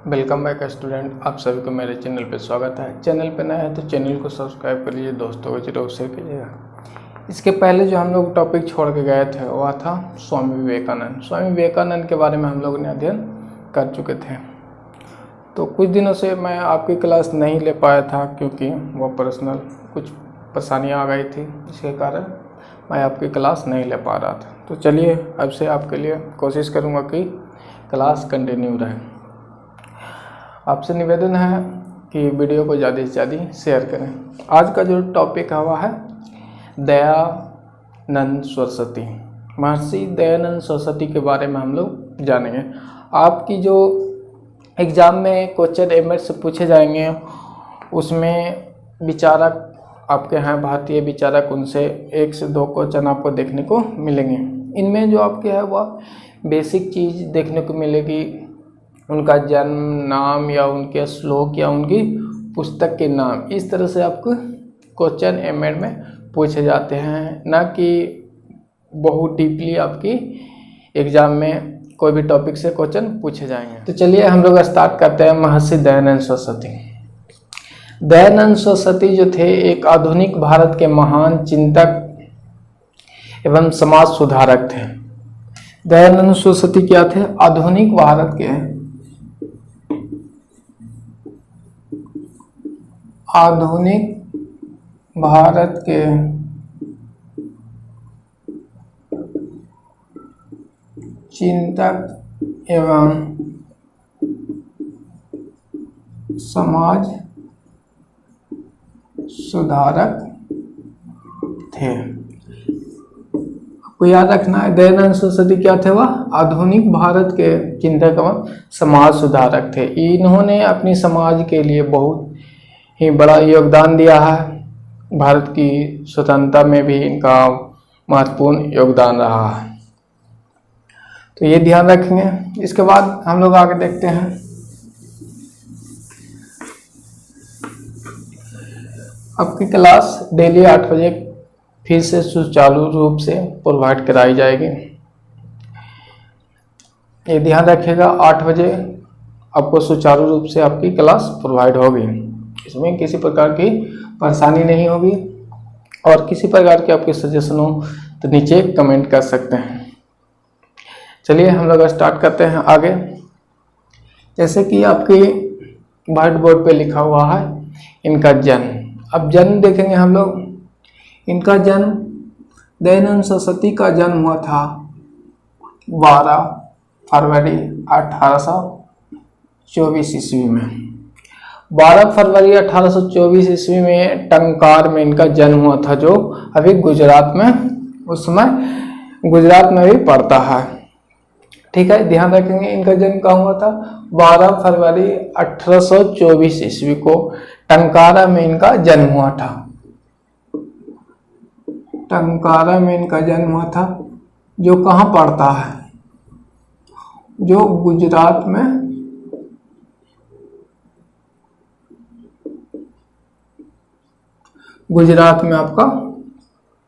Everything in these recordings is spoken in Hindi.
वेलकम बैक स्टूडेंट, आप सभी को मेरे चैनल पे स्वागत है। चैनल पे नया है तो चैनल को सब्सक्राइब कर लीजिए, दोस्तों को जरूर शेयर कीजिएगा। इसके पहले जो हम लोग टॉपिक छोड़ के गए थे वह था स्वामी विवेकानंद। स्वामी विवेकानंद के बारे में हम लोगों ने अध्ययन कर चुके थे। तो कुछ दिनों से मैं आपकी क्लास नहीं ले पाया था क्योंकि वह पर्सनल कुछ परेशानियाँ आ गई थी, इसके कारण मैं आपकी क्लास नहीं ले पा रहा था। तो चलिए अब से आपके लिए कोशिश करूँगा कि क्लास कंटिन्यू रहे। आपसे निवेदन है कि वीडियो को ज़्यादा से ज़्यादा शेयर करें। आज का जो टॉपिक है वह है दयानंद सरस्वती। महर्षि दयानंद सरस्वती के बारे में हम लोग जानेंगे। आपकी जो एग्ज़ाम में क्वेश्चन एमएड से पूछे जाएंगे उसमें विचारक आपके हैं भारतीय विचारक, उनसे 1 से 2 क्वेश्चन आपको देखने को मिलेंगे। इनमें जो आपके है वह बेसिक चीज़ देखने को मिलेगी, उनका जन्म, नाम या उनके श्लोक या उनकी पुस्तक के नाम। इस तरह से आपको क्वेश्चन एमएड में पूछे जाते हैं, ना कि बहुत डीपली आपकी एग्ज़ाम में कोई भी टॉपिक से क्वेश्चन पूछे जाएंगे। तो चलिए हम लोग स्टार्ट करते हैं। महर्षि दयानंद सरस्वती। दयानंद सरस्वती जो थे एक आधुनिक भारत के महान चिंतक एवं समाज सुधारक थे। दयानंद सरस्वती क्या थे? आधुनिक भारत के चिंतक एवं समाज सुधारक थे। आपको याद रखना है, दयानंद सरस्वती क्या थे? वह आधुनिक भारत के चिंतक एवं समाज सुधारक थे। इन्होंने अपनी समाज के लिए बहुत ही बड़ा योगदान दिया है। भारत की स्वतंत्रता में भी इनका महत्वपूर्ण योगदान रहा है, तो ये ध्यान रखेंगे। इसके बाद हम लोग आगे देखते हैं। आपकी क्लास डेली 8 बजे फिर से सुचारू रूप से प्रोवाइड कराई जाएगी। ये ध्यान रखिएगा, 8 बजे आपको सुचारू रूप से आपकी क्लास प्रोवाइड होगी। इसमें किसी प्रकार की परेशानी नहीं होगी, और किसी प्रकार के आपके सजेशन हो तो नीचे कमेंट कर सकते हैं। चलिए हम लोग स्टार्ट करते हैं आगे। जैसे कि आपकी व्हाइट बोर्ड पे लिखा हुआ है इनका जन्म। अब जन्म देखेंगे हम लोग। इनका जन्म, दयानंद सरस्वती का जन्म हुआ था 12 फरवरी 1824 ईस्वी में। 12 फरवरी 1824 ईस्वी में टंकार में इनका जन्म हुआ था, जो अभी गुजरात में, उस समय गुजरात में भी पड़ता है। ठीक है, ध्यान रखेंगे। इनका जन्म कहाँ हुआ था? 12 फरवरी 1824 ईस्वी को टंकारा में इनका जन्म हुआ था। टंकारा में इनका जन्म हुआ था, जो कहाँ पड़ता है? जो गुजरात में, गुजरात में आपका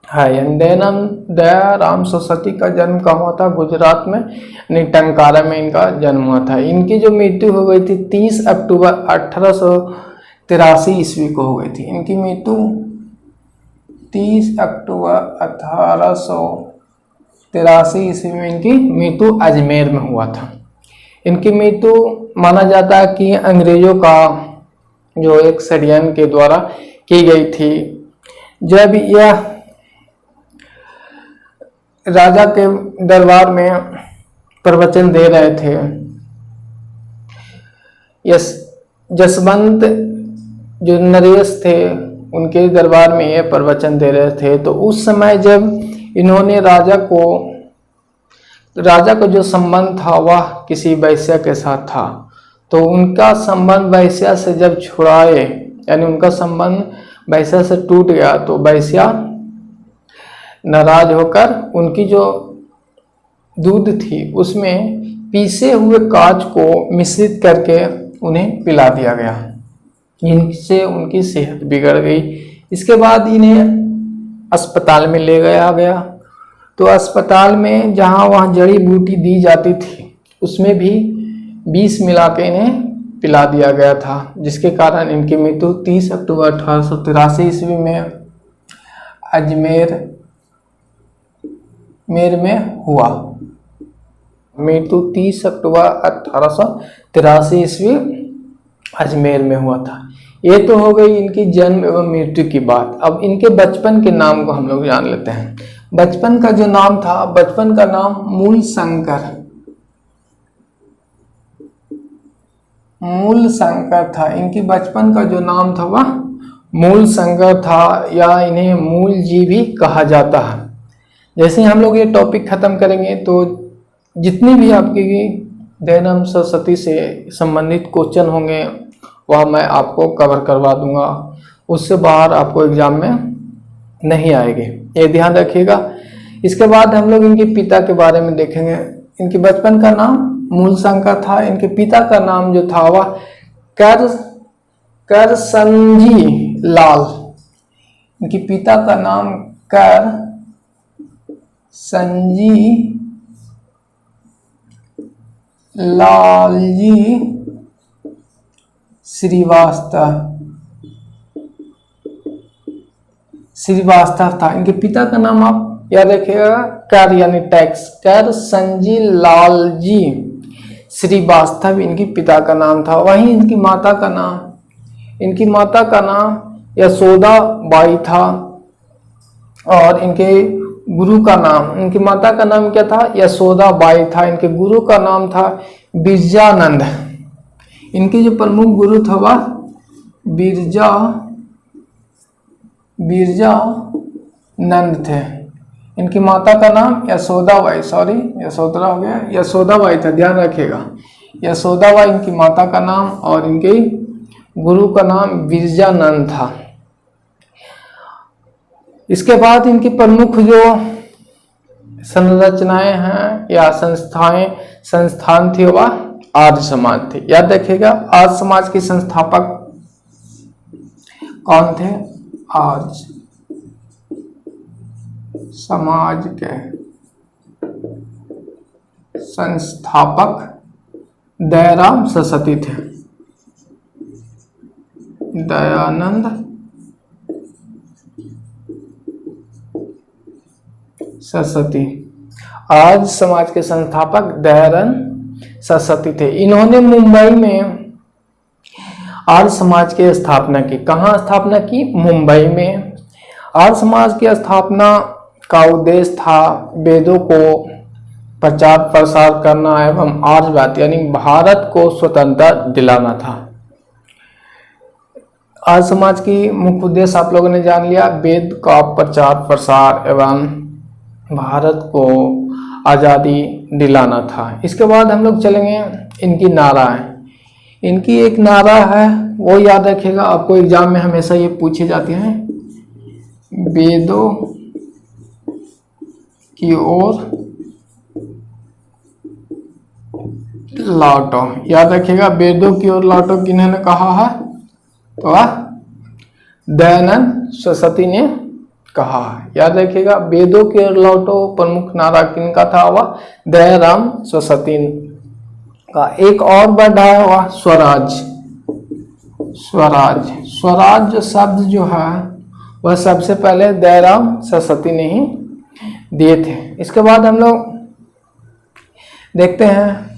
है। दयाराम सरस्वती का जन्म कहाँ हुआ था? गुजरात में, यानी टंकारा में इनका जन्म हुआ था। इनकी जो मृत्यु हो गई थी 30 अक्टूबर 1883 ईस्वी को हो गई थी। इनकी मृत्यु 30 अक्टूबर 1883 ईस्वी में इनकी मृत्यु अजमेर में हुआ था। इनकी मृत्यु माना जाता है कि अंग्रेजों का जो एक षड्यंत्र के द्वारा की गई थी। जब यह राजा के दरबार में प्रवचन दे रहे थे, जसवंत जो नरेश थे उनके दरबार में ये प्रवचन दे रहे थे, तो उस समय जब इन्होंने राजा का जो संबंध था वह किसी वैश्या के साथ था, तो उनका संबंध वैश्या से जब छुड़ाए, यानी उनका संबंध वैश्या से टूट गया, तो वैश्या नाराज होकर उनकी जो दूध थी उसमें पीसे हुए कांच को मिश्रित करके उन्हें पिला दिया गया। इनसे उनकी सेहत बिगड़ गई। इसके बाद इन्हें अस्पताल में ले गया। तो अस्पताल में जहाँ वहाँ जड़ी बूटी दी जाती थी उसमें भी विष मिला के इन्हें पिला दिया गया था, जिसके कारण इनकी मृत्यु 30 अक्टूबर 1883 ईस्वी में अजमेर में हुआ। मृत्यु 30 अक्टूबर 1883 ईस्वी अजमेर में हुआ था। ये तो हो गई इनकी जन्म एवं मृत्यु की बात। अब इनके बचपन के नाम को हम लोग जान लेते हैं। बचपन का जो नाम था, बचपन का नाम मूल शंकर था। इनकी बचपन का जो नाम था वह मूल शंकर था, या इन्हें मूल जी भी कहा जाता है। जैसे हम लोग ये टॉपिक खत्म करेंगे तो जितनी भी आपकी दयानंद सरस्वती से संबंधित क्वेश्चन होंगे वह मैं आपको कवर करवा दूंगा, उससे बाहर आपको एग्जाम में नहीं आएंगे, ये ध्यान रखिएगा। इसके बाद हम लोग इनके पिता के बारे में देखेंगे। इनके बचपन का नाम मूल शंकर था। इनके पिता का नाम जो था वह करसनजी लाल। इनके पिता का नाम करसनजी लालजी श्रीवास्तव था। इनके पिता का नाम आप याद रखिएगा, कर यानी टैक्स, कर संजी लालजी श्रीवास्तव इनके पिता का नाम था। वहीं इनकी माता का नाम यशोदा बाई था, और इनके गुरु का नाम, इनकी माता का नाम क्या था? यशोदा बाई था। इनके गुरु का नाम था बिरजानंद। इनके जो प्रमुख गुरु था वह बिरजानंद थे। इनकी माता का नाम यशोदाबाई, यशोदाबाई था, ध्यान रखिएगा, यशोदाबाई इनकी माता का नाम, और इनके गुरु का नाम बिरजानंद था। इसके बाद इनकी प्रमुख जो संरचनाएं हैं या संस्थान थे वह आर्य समाज थे। याद रखिएगा, आर्य समाज के संस्थापक कौन थे? आर्य समाज के संस्थापक दयाराम सरस्वती थे। दयानंद सरस्वती आर्य समाज के संस्थापक दयानंद सरस्वती थे। इन्होंने मुंबई में आर्य समाज की स्थापना की। कहाँ स्थापना की? मुंबई में। आर्य समाज की स्थापना का उद्देश्य था वेदों को प्रचार प्रसार करना एवं आर्यवाद यानी भारत को स्वतंत्रता दिलाना था। आर्य समाज की मुख्य उद्देश्य आप लोगों ने जान लिया, वेद का प्रचार प्रसार एवं भारत को आज़ादी दिलाना था। इसके बाद हम लोग चलेंगे इनकी नारा है। इनकी एक नारा है, वो याद रखिएगा, आपको एग्जाम में हमेशा ये पूछे जाते हैं, वेदों की ओर लौटो। याद रखिएगा, वेदों की ओर लौटो किन्होंने कहा है? तो दयानंद सरस्वती ने कहा। याद रखिएगा, वेदों की ओर लौटो प्रमुख नारा किनका था? वह दयाराम सरस्वती का। एक और वर्ड है वह स्वराज। स्वराज जो शब्द जो है वह सबसे पहले दयाराम सरस्वती ने ही दिए थे। इसके बाद हम लोग देखते हैं,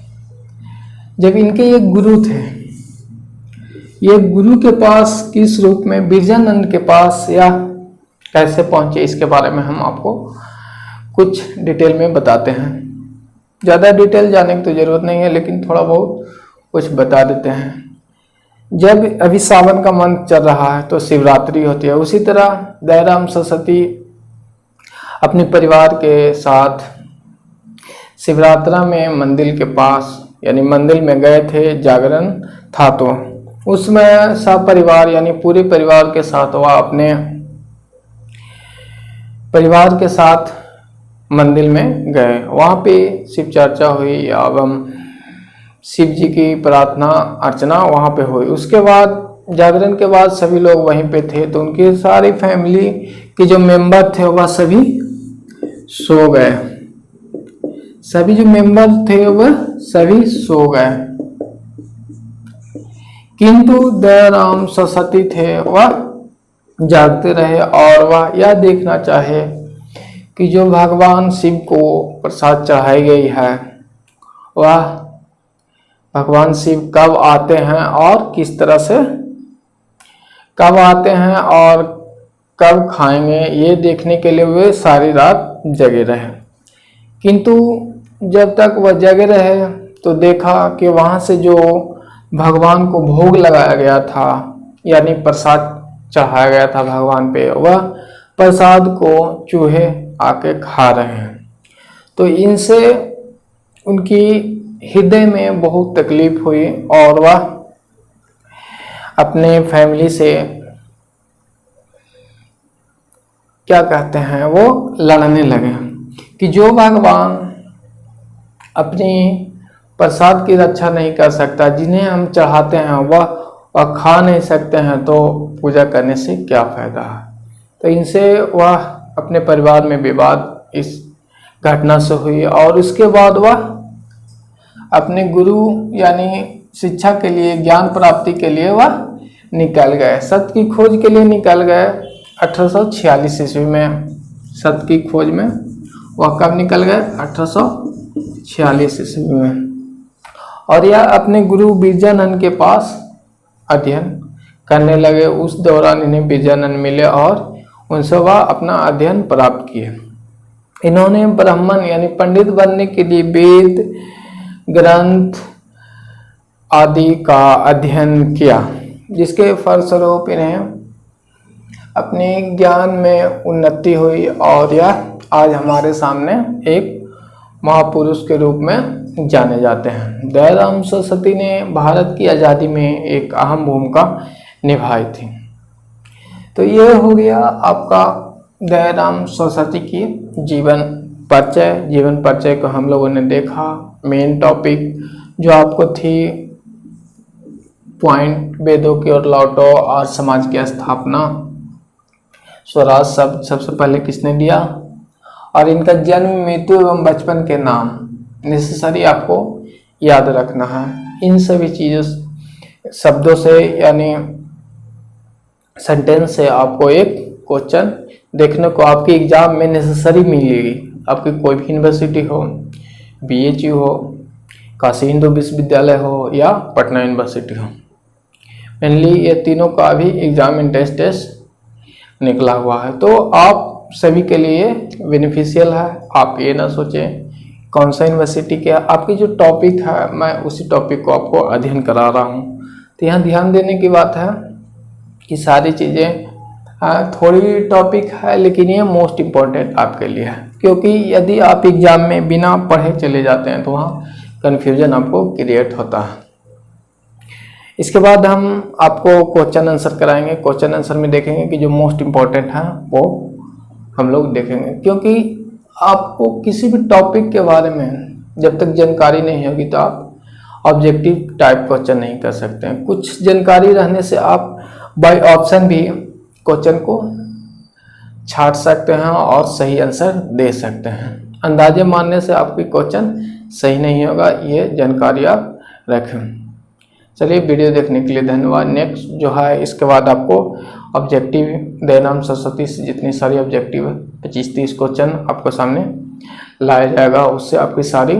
जब इनके एक गुरु थे, ये गुरु के पास किस रूप में, बिरजानंद के पास, या कैसे पहुंचे, इसके बारे में हम आपको कुछ डिटेल में बताते हैं। ज़्यादा डिटेल जाने की तो ज़रूरत नहीं है, लेकिन थोड़ा बहुत कुछ बता देते हैं। जब अभी सावन का मंथ चल रहा है तो शिवरात्रि होती है, उसी तरह दयाराम सरस्वती अपने परिवार के साथ शिवरात्रि में मंदिर के पास यानी मंदिर में गए थे, जागरण था, तो उसमें सब परिवार यानी पूरे परिवार के साथ वह अपने परिवार के साथ मंदिर में गए। वहाँ पे शिव चर्चा हुई एवं शिव जी की प्रार्थना अर्चना वहाँ पे हुई। उसके बाद जागरण के बाद सभी लोग वहीं पे थे, तो उनकी सारी फैमिली के जो मेंबर थे वह सभी सो गए। सभी जो मेंबर थे वह सभी सो गए। किंतु दयाराम सरस्वती थे, वह जागते रहे और वह यह देखना चाहे कि जो भगवान शिव को प्रसाद चढ़ाई गई है वह भगवान शिव कब आते हैं और किस तरह से कब आते हैं और कब खाएंगे, ये देखने के लिए वे सारी रात जगे रहे। किंतु जब तक वह जगे रहे तो देखा कि वहाँ से जो भगवान को भोग लगाया गया था यानी प्रसाद चढ़ाया गया था भगवान पे, वह प्रसाद को चूहे आके खा रहे हैं। तो इनसे उनकी हृदय में बहुत तकलीफ हुई और वह अपने फैमिली से क्या कहते हैं वो लड़ने लगे कि जो भगवान अपनी प्रसाद की रक्षा नहीं कर सकता, जिन्हें हम चढ़ाते हैं वह खा नहीं सकते हैं, तो पूजा करने से क्या फायदा है। तो इनसे वह अपने परिवार में विवाद इस घटना से हुई और उसके बाद वह अपने गुरु यानी शिक्षा के लिए, ज्ञान प्राप्ति के लिए वह निकल गए, सत्य की खोज के लिए निकल गए। 1846 ईस्वी में सत्य की खोज में वह कब निकल गए? 1846 ईस्वी में। और यह अपने गुरु बिरजानंद के पास अध्ययन करने लगे। उस दौरान इन्हें बिरजानंद मिले और उनसे वह अपना अध्ययन प्राप्त किए। इन्होंने ब्राह्मण यानी पंडित बनने के लिए वेद ग्रंथ आदि का अध्ययन किया, जिसके फलस्वरूप इन्हें अपने ज्ञान में उन्नति हुई और यह आज हमारे सामने एक महापुरुष के रूप में जाने जाते हैं। दयाराम सरस्वती ने भारत की आज़ादी में एक अहम भूमिका निभाई थी। तो ये हो गया आपका दयाराम सरस्वती की जीवन परिचय को हम लोगों ने देखा। मेन टॉपिक जो आपको थी पॉइंट, वेदों की ओर लौटो और समाज की स्थापना, स्वराज शब्द सबसे पहले किसने दिया और इनका जन्म, मृत्यु एवं बचपन के नाम नेसेसरी आपको याद रखना है। इन सभी चीज़ों शब्दों से यानी सेंटेंस से आपको एक क्वेश्चन देखने को आपके एग्जाम में नेसेसरी मिलेगी। आपकी कोई भी यूनिवर्सिटी हो, BHU हो, काशी हिंदू विश्वविद्यालय हो या पटना यूनिवर्सिटी हो, मेनली ये तीनों का भी एग्जाम टेस्ट निकला हुआ है। तो आप सभी के लिए बेनिफिशियल है। आप ये ना सोचें कौन सा यूनिवर्सिटी के, आपकी जो टॉपिक है मैं उसी टॉपिक को आपको अध्ययन करा रहा हूँ। तो यहाँ ध्यान देने की बात है कि सारी चीज़ें थोड़ी टॉपिक है लेकिन ये मोस्ट इम्पॉर्टेंट आपके लिए है, क्योंकि यदि आप एग्जाम में बिना पढ़े चले जाते हैं तो वहाँ कन्फ्यूजन आपको क्रिएट होता है। इसके बाद हम आपको क्वेश्चन आंसर कराएंगे। क्वेश्चन आंसर में देखेंगे कि जो मोस्ट इम्पॉर्टेंट है वो हम लोग देखेंगे, क्योंकि आपको किसी भी टॉपिक के बारे में जब तक जानकारी नहीं होगी तो आप ऑब्जेक्टिव टाइप क्वेश्चन नहीं कर सकते हैं। कुछ जानकारी रहने से आप बाय ऑप्शन भी क्वेश्चन को छाट सकते हैं और सही आंसर दे सकते हैं। अंदाजे मारने से आपकी क्वेश्चन सही नहीं होगा, ये जानकारी आप रखें। चलिए, वीडियो देखने के लिए धन्यवाद। नेक्स्ट जो है इसके बाद आपको ऑब्जेक्टिव दयाराम सरस्वती से जितनी सारी ऑब्जेक्टिव 25-30 क्वेश्चन आपको सामने लाया जाएगा, उससे आपकी सारी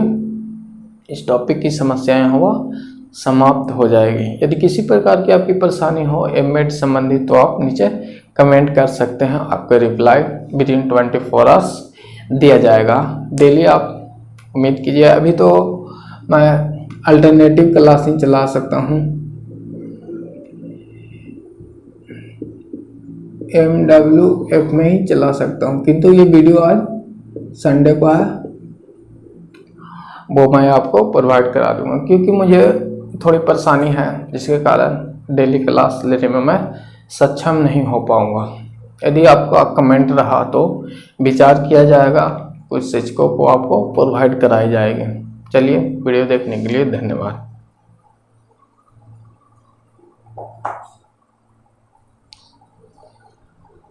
इस टॉपिक की समस्याएं हो समाप्त हो जाएगी। यदि किसी प्रकार की आपकी परेशानी हो एमएड संबंधित तो आप नीचे कमेंट कर सकते हैं, आपका रिप्लाई विदिन 24 आवर्स दिया जाएगा। डेली आप उम्मीद कीजिए। अभी तो मैं अल्टरनेटिव क्लासिंग चला सकता हूँ, MWF में ही चला सकता हूँ, किंतु ये वीडियो आज संडे को है वो मैं आपको प्रोवाइड करा दूंगा, क्योंकि मुझे थोड़ी परेशानी है जिसके कारण डेली क्लास लेने में मैं सक्षम नहीं हो पाऊंगा। यदि आपका कमेंट रहा तो विचार किया जाएगा, कुछ शिक्षकों को आपको प्रोवाइड कराई जाएगी। चलिए, वीडियो देखने के लिए धन्यवाद।